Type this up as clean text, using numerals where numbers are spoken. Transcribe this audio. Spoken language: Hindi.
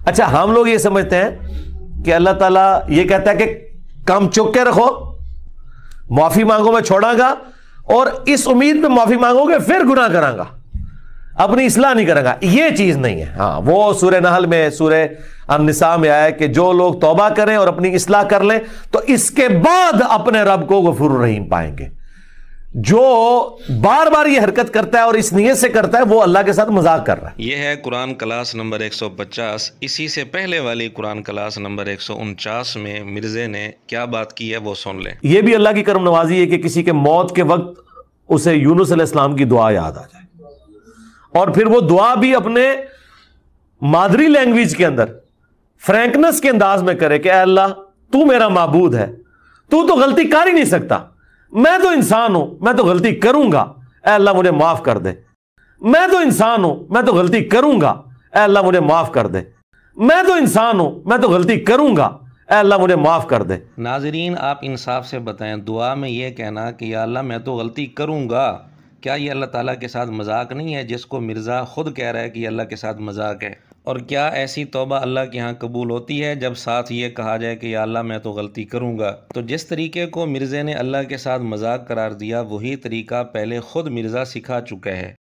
अच्छा, हम लोग ये समझते हैं कि अल्लाह ताला ये कहता है कि काम चुक के रखो, माफी मांगो मैं छोड़ांगा, और इस उम्मीद पे माफी मांगोगे फिर गुनाह करांगा, अपनी इस्लाह नहीं करेगा। ये चीज नहीं है। हाँ, वो सूरह नहल में, सूरह अन-निसा में आया है कि जो लोग तौबा करें और अपनी इस्लाह कर लें तो इसके बाद अपने रब को गफूर रहीम पाएंगे। जो बार बार ये हरकत करता है और इस नीयत से करता है, वो अल्लाह के साथ मजाक कर रहा है। यह है कुरान क्लास नंबर 150। इसी से पहले वाली कुरान क्लास नंबर 149 में मिर्जे ने क्या बात की है वो सुन लें। यह भी अल्लाह की करम नवाजी है कि किसी के मौत के वक्त उसे यूनुस अलैहिस्सलाम की दुआ याद आ जाए, और फिर वो दुआ भी अपने मादरी लैंग्वेज के अंदर फ्रैंकनेस के अंदाज में करे कि अल्लाह तू मेरा माबूद है, तू तो गलती कर ही नहीं सकता, मैं तो इंसान हूं, मैं तो गलती करूंगा, अल्लाह मुझे माफ कर दे। मैं तो इंसान हूं, मैं तो गलती करूंगा, अल्लाह मुझे माफ कर दे। मैं तो इंसान हूं, मैं तो गलती करूंगा, अल्लाह मुझे माफ कर दे। नाजरीन, आप इंसाफ से बताएं, दुआ में यह कहना कि या अल्लाह मैं तो गलती करूंगा, क्या ये अल्लाह ताला के साथ मजाक नहीं है, जिसको मिर्ज़ा खुद कह रहा है कि अल्लाह के साथ मजाक है? और क्या ऐसी तौबा अल्लाह के यहाँ कबूल होती है जब साथ ये कहा जाए कि या अल्लाह मैं तो गलती करूँगा? तो जिस तरीके को मिर्ज़े ने अल्लाह के साथ मजाक करार दिया, वही तरीका पहले खुद मिर्ज़ा सिखा चुका है।